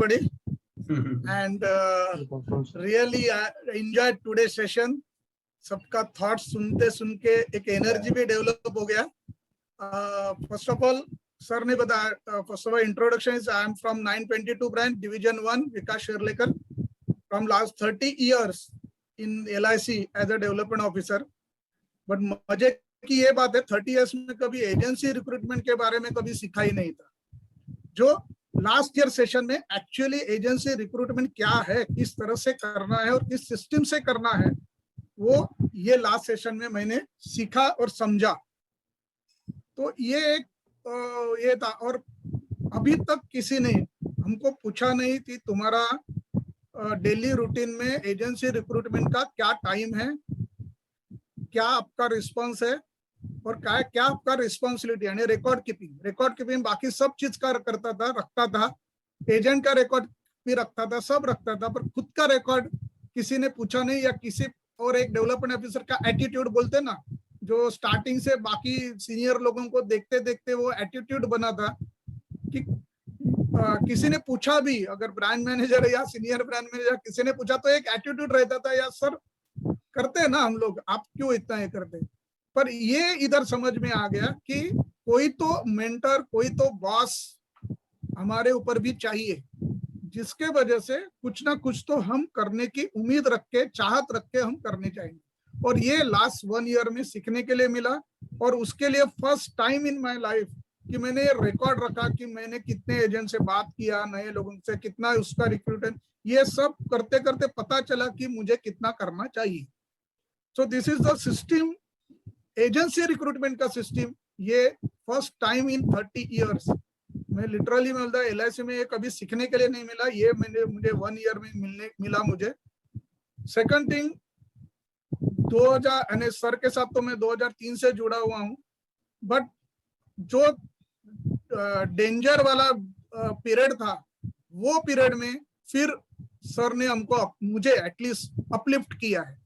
everybody. And really I enjoyed today's session. सबका thoughts सुनते सुन के एक एनर्जी भी डेवलप हो गया. फर्स्ट ऑफ ऑल सर ने बताया, first of all introduction is I am from 922 branch division 1 Vikas Sherlekar from last 30 years in LIC as a development officer. But मजे की ये बात है 30 years में कभी एजेंसी रिक्रूटमेंट के बारे में कभी सीखा ही नहीं था. जो लास्ट ईयर सेशन में एक्चुअली एजेंसी रिक्रूटमेंट क्या है, किस तरह से करना है और किस सिस्टम से करना है, वो ये लास्ट सेशन में मैंने सीखा और समझा. तो ये था. और अभी तक किसी ने हमको पूछा नहीं कि तुम्हारा डेली रूटीन में एजेंसी रिक्रूटमेंट का क्या टाइम है, क्या आपका रिस्पॉन्स है और क्या आपका रिस्पॉन्सिबिलिटी, यानी रिकॉर्ड कीपिंग बाकी सब चीज का करता था, रखता था. एजेंट का रिकॉर्ड भी रखता था, सब रखता था, पर खुद का रिकॉर्ड किसी ने पूछा नहीं. या किसी और एक डेवलपमेंट ऑफिसर का एटीट्यूड बोलते ना, जो स्टार्टिंग से बाकी सीनियर लोगों को देखते देखते वो एटीट्यूड बना था कि किसी ने पूछा भी, अगर ब्रांच मैनेजर या सीनियर ब्रांच मैनेजर किसी ने पूछा तो एक एटीट्यूड रहता था, या सर करते हैं ना हम लोग, आप क्यों इतना ये करते हैं. पर ये इधर समझ में आ गया कि कोई तो मेंटर, कोई तो बॉस हमारे ऊपर भी चाहिए, जिसके वजह से कुछ ना कुछ तो हम करने की उम्मीद रख के, चाहत रख के हम करने चाहेंगे. और ये लास्ट 1 year में सीखने के लिए मिला. और उसके लिए first time in my life कि मैंने रिकॉर्ड रखा कि मैंने कितने एजेंट से बात किया, नए लोगों से कितना उसका रिक्रूटमेंट, ये सब करते करते पता चला कि मुझे कितना करना चाहिए. So this is the system, agency recruitment का सिस्टम. ये फर्स्ट टाइम इन 30 years मैं लिटरली में बोलता LIC में ये कभी सीखने के लिए नहीं मिला. ये मुझे 1 year में मिला मुझे. सेकंड थिंग, 2000 सर के साथ तो मैं 2003 से जुड़ा हुआ हूँ. बट जो डेंजर वाला पीरियड था, वो पीरियड में फिर सर ने मुझे एटलीस्ट अपलिफ्ट किया है.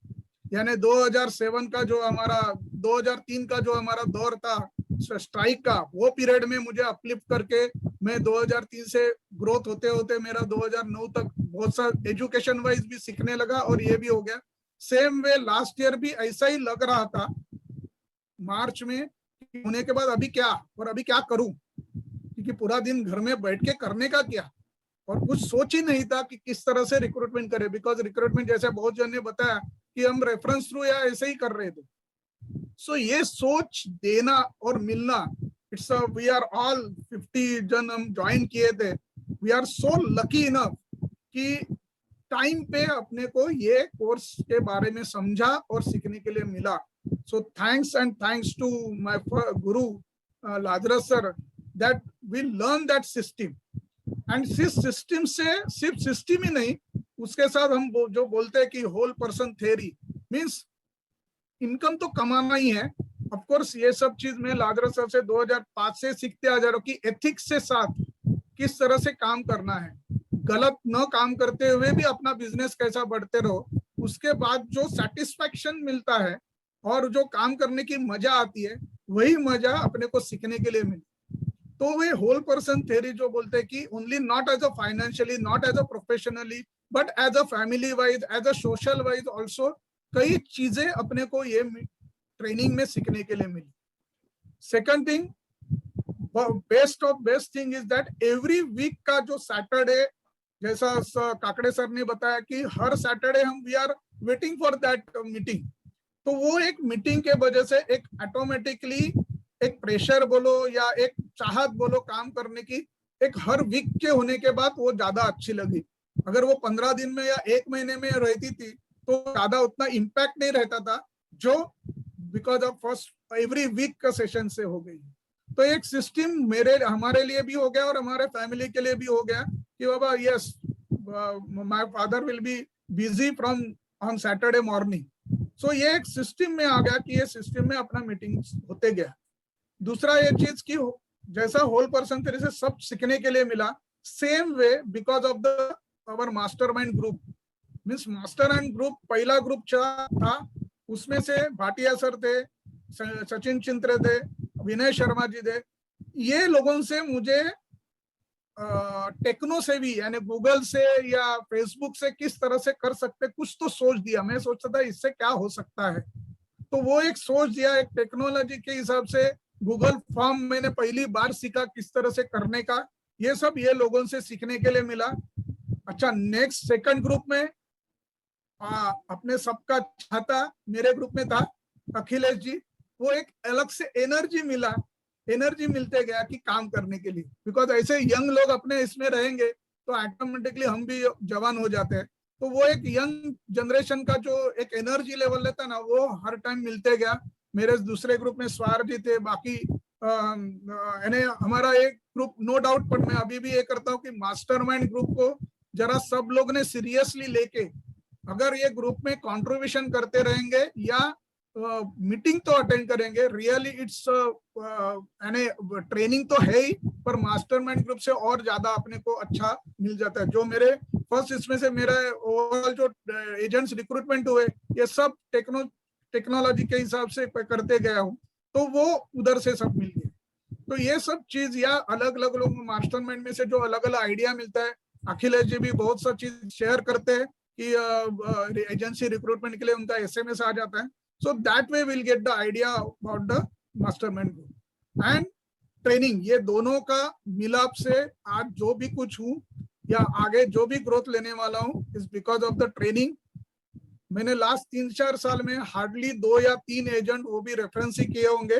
यानी 2007 का जो हमारा 2003 का जो हमारा दौर था स्ट्राइक का, वो पीरियड में मुझे अपलिफ्ट करके मैं 2003 से ग्रोथ होते होते मेरा 2009 तक बहुत सा एजुकेशन वाइज भी सीखने लगा. और ये भी हो गया. सेम वे लास्ट ईयर भी ऐसा ही लग रहा था मार्च में होने के बाद अभी क्या करूं, क्योंकि पूरा दिन घर में बैठ के करने का क्या, और कुछ सोच ही नहीं था कि किस तरह से रिक्रूटमेंट करें. बिकॉज रिक्रूटमेंट जैसे बहुत जन ने बताया कि हम रेफरेंस थ्रू या ऐसे ही कर रहे थे. सो ये सोच देना और मिलना, इट्स वी आर ऑल 50 जन हम ज्वाइन किए थे. We are so lucky enough कि टाइम पे अपने को ये कोर्स के बारे में समझा और सीखने के लिए मिला. So thanks and thanks to my guru Lazarus sir that we learn that system. And इस सिस्टम से सिर्फ सिस्टम ही नहीं, उसके साथ हम जो बोलते हैं कि whole person theory, means income तो कमाना ही है. ऑफ कोर्स ये सब चीज मैं लाजरस सर से 2005 से सीखते आ जा रहा हूँ कि एथिक्स से साथ किस तरह से काम करना है, गलत न काम करते हुए भी अपना बिजनेस कैसा बढ़ते रहो. उसके बाद जो सेटिस्फैक्शन मिलता है और जो काम करने की मजा आती है, वही मजा अपने को सीखने के लिए मिली. तो वे होल पर्सन थ्योरी जो बोलते हैं कि only not as a financially, not as a professionally, but as a family wise, as a social wise also कई चीजें अपने को ये ट्रेनिंग में सीखने के लिए मिली. Second thing, best thing is that every week का जो सैटरडे, जैसा काकड़े सर ने बताया कि हर सैटरडे हम we are waiting for that meeting. तो वो एक मीटिंग के वजह से एक ऑटोमेटिकली एक प्रेशर बोलो या एक चाहत बोलो काम करने की, एक हर वीक के होने के बाद वो ज्यादा अच्छी लगी. अगर वो 15 दिन में या 1 महीने में रहती थी तो ज्यादा उतना इम्पैक्ट नहीं रहता था, जो because of first every week का सेशन से हो गई. तो एक सिस्टम हमारे लिए भी हो गया और हमारे फैमिली के लिए भी हो गया कि बाबा yes my father will be busy from on Saturday morning. So ये एक सिस्टम में आ गया कि ये सिस्टम में अपना मीटिंग होते गया. दूसरा ये चीज की जैसा होल पर्सन थ्योरी से सब सीखने के लिए मिला, same way because of the our mastermind group. Means mastermind group पहला ग्रुप था, उसमें से भाटिया सर थे, सचिन चिंत्रे थे, विनय शर्मा जी थे. ये लोगों से मुझे टेक्नो से भी यानी गूगल से या फेसबुक से किस तरह से कर सकते, कुछ तो सोच दिया। मैं सोचता था इससे क्या हो सकता है, तो वो एक सोच दिया। एक टेक्नोलॉजी के हिसाब से गूगल फॉर्म मैंने पहली बार सीखा किस तरह से करने का, ये सब ये लोगों से सीखने के लिए मिला। अच्छा, नेक्स्ट सेकंड ग्रुप में अपने सबका छाता मेरे ग्रुप में था अखिलेश जी। वो एक अलग से एनर्जी मिला, एनर्जी मिलते गया कि काम करने के लिए, बिकॉज ऐसे यंग लोग अपने इसमें रहेंगे तो ऑटोमेटिकली हम भी जवान हो जाते हैं। तो वो एक यंग जनरेशन का जो एक एनर्जी लेवल रहता ना, वो हर टाइम मिलते गया। मेरे दूसरे ग्रुप में स्वार जी थे, बाकी यानी हमारा एक ग्रुप नो डाउट, पर मैं अभी भी ये करता हूँ कि मास्टरमाइंड ग्रुप को जरा सब लोग ने सीरियसली लेके अगर ये ग्रुप में कंट्रीब्यूशन करते रहेंगे या मीटिंग तो अटेंड करेंगे, रियली इट्स यानी ट्रेनिंग तो है ही, पर मास्टरमाइंड ग्रुप से और ज्यादा अपने को अच्छा मिल जाता है। जो मेरे फर्स्ट इसमें से मेरा ओवरऑल जो एजेंट्स रिक्रूटमेंट हुए, ये सब टेक्नोलॉजी के हिसाब से करते गया हूँ, तो वो उधर से सब मिल गया। तो ये सब चीज या अलग अलग लोग मास्टरमाइंड में से जो अलग अलग आइडिया मिलता है, अखिलेश जी भी बहुत सा चीज शेयर करते हैं कि एजेंसी रिक्रूटमेंट के लिए उनका एसएमएस आ जाता है। So that way will get the idea about the mastermind group and training. ये दोनों का मिलाप से आज जो भी कुछ हूँ या आगे जो भी ग्रोथ लेने वाला हूँ is because of the training. मैंने लास्ट 3-4 साल में हार्डली 2 या 3 एजेंट, वो भी रेफरेंस ही किए होंगे,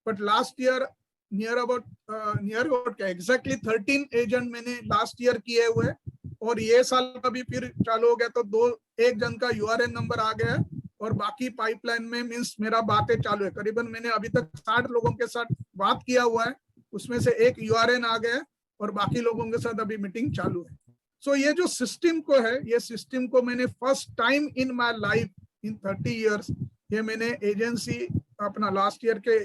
but last year near about क्या एग्जैक्टली 13 एजेंट मैंने लास्ट ईयर किए हुए, और ये साल का भी फिर चालू हो गया तो एक जन का यूआरएन नंबर आ गया है, और बाकी पाइपलाइन में मींस मेरा बातें चालू है। करीबन मैंने अभी तक 60 लोगों के साथ बात किया हुआ है, उसमें से एक यूआरएन आ गया है और बाकी लोगों के साथ अभी मीटिंग चालू है। सो ये जो सिस्टम को है, ये सिस्टम को मैंने first time in my life in 30 years, ये मैंने एजेंसी अपना लास्ट ईयर के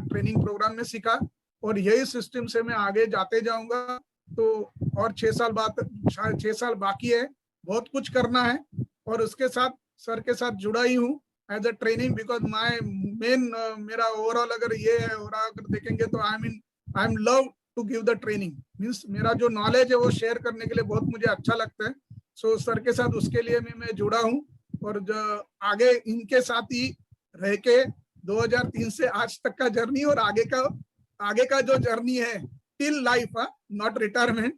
ट्रेनिंग प्रोग्राम में सीखा, और यही सिस्टम से मैं आगे जाते जाऊंगा। तो और 6 साल बाद, 6 साल बाकी है, बहुत कुछ करना है, और उसके साथ सर के साथ जुड़ा ही हूँ as a training, because my main मेरा ओवरऑल अगर ये है, और अगर देखेंगे तो I am love to give the training, means मेरा जो नॉलेज है वो शेयर करने के लिए बहुत मुझे अच्छा लगता है। सो सर के साथ उसके लिए मैं जुड़ा हूँ, और आगे इनके साथ ही रह के 2003 से आज तक का जर्नी, और आगे का जो जर्नी है till life, not retirement,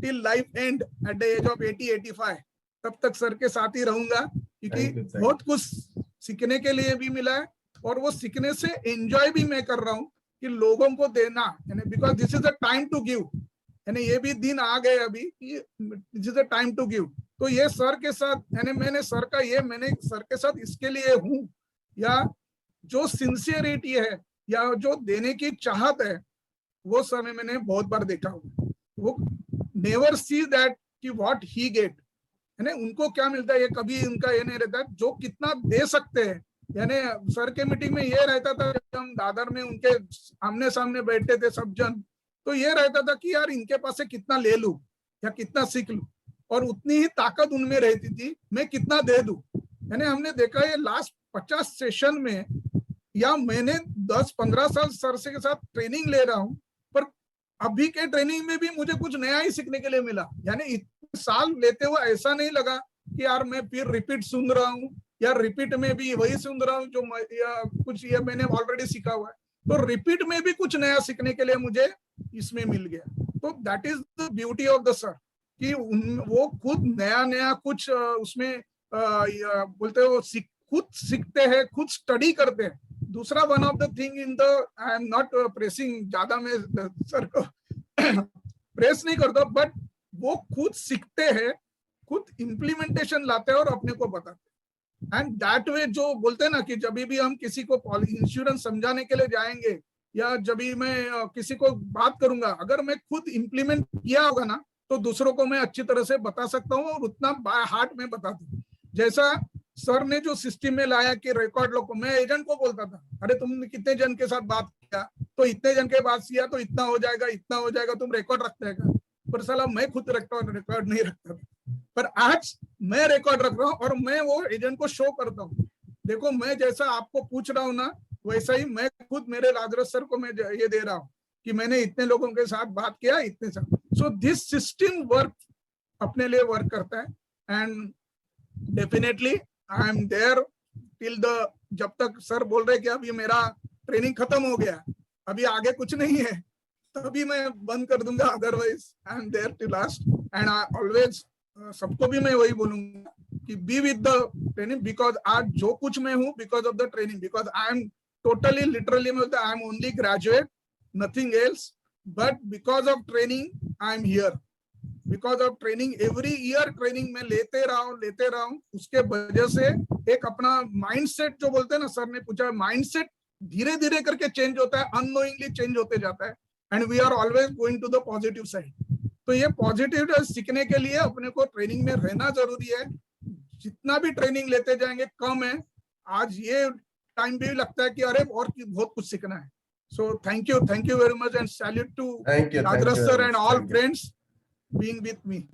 till life end at the age of 80-85, तब तक सर के साथ ही रहूंगा, क्योंकि बहुत कुछ सीखने के लिए भी मिला है, और वो सीखने से एंजॉय भी मैं कर रहा हूँ कि लोगों को देना, यानी because this is a time to give, यानी ये भी दिन आ गए अभी कि this is a time to give. तो ये सर के साथ, यानी मैंने सर के साथ इसके लिए हूँ, या जो सिंसियरिटी है या जो देने की चाहत है, वो समय मैंने बहुत बार देखा हुआ। वो नेवर सी दैट कि व्हाट ही गेट, यानी उनको क्या मिलता है, ये कभी उनका ये नहीं रहता जो कितना दे सकते हैं। यानी सर के मीटिंग में ये रहता था, जब हम दादर में उनके आमने सामने बैठते थे सब जन, तो ये रहता था कि यार इनके पास से कितना ले लूं या कितना सीख लूं, और उतनी ही ताकत उनमें रहती थी मैं कितना दे दूं। यानी हमने देखा ये लास्ट 50 सेशन में, या मैंने 10-15 साल सर से के साथ ट्रेनिंग ले रहा हूं, पर अभी के ट्रेनिंग में भी मुझे कुछ नया ही सीखने के लिए मिला। यानी इतने साल लेते हुए ऐसा नहीं लगा कि यार मैं फिर रिपीट सुन रहा हूँ, या रिपीट में भी वही सुन रहा हूँ जो या कुछ ये मैंने ऑलरेडी सीखा हुआ है। तो रिपीट में भी कुछ नया सीखने के लिए मुझे इसमें मिल गया। तो that is the beauty of the sir, कि वो खुद नया कुछ उसमें बोलते हो खुद सीखते हैं, खुद स्टडी करते हैं। दूसरा one of the thing in the, I am not pressing, ज्यादा मैं सर को प्रेस नहीं करता, बट वो खुद सीखते हैं, खुद इम्प्लीमेंटेशन लाते हैं और अपने को बताते हैं। एंड दैट वे जो बोलते हैं ना कि जब भी हम किसी को इंश्योरेंस समझाने के लिए जाएंगे, या जब भी मैं किसी को बात करूंगा, अगर मैं खुद इम्प्लीमेंट किया होगा ना, तो दूसरों को मैं अच्छी तरह से बता सकता हूँ, और उतना बाय हार्ट में बता दूं। जैसा सर ने जो सिस्टम में लाया कि रिकॉर्ड लोग को, मैं एजेंट को बोलता था, अरे तुमने कितने जन के साथ बात किया, तो इतने जन के बात किया तो इतना हो जाएगा, इतना हो जाएगा, तुम रिकॉर्ड रखते हैं। पर साला मैं खुद रखता हूँ, रिकॉर्ड नहीं रखता था। पर आज मैं रिकॉर्ड रख रहा हूँ, और मैं वो एजेंट को शो करता हूँ, देखो मैं जैसा आपको पूछ रहा हूँ ना, वैसा ही मैं खुद मेरे राजरथ सर को मैं ये दे रहा हूँ। कि मैंने इतने लोगों के साथ बात किया, इतने साथ. सो दिस सिस्टम वर्क अपने लिए वर्क करता है. And definitely I am there till the, जब तक सर बोल रहे कि अब ये मेरा ट्रेनिंग खत्म हो गया, अभी आगे कुछ नहीं है, तभी मैं बंद कर दूंगा. Otherwise I am there to last. And I always सबको भी मैं वही बोलूंगा कि be with the training, because आज जो कुछ मैं हूँ because of the training, because I am totally literally I am only graduate, nothing else, but because of training I am here. Because of training, every year training में लेते रहा हूँ. उसके वजह से एक अपना माइंडसेट, जो बोलते हैं ना, सर ने पूछा, माइंडसेट धीरे धीरे करके चेंज होता है, अननोइंगली चेंज होते जाता है. And we are always going to the positive side. तो ये पॉजिटिव सीखने के लिए अपने को ट्रेनिंग में रहना जरूरी है. जितना भी ट्रेनिंग लेते जाएंगे कम है. आज ये टाइम भी लगता है कि अरे और बहुत कुछ सीखना है. So thank you very much, and salute to Nagaraj sir and all friends being with me.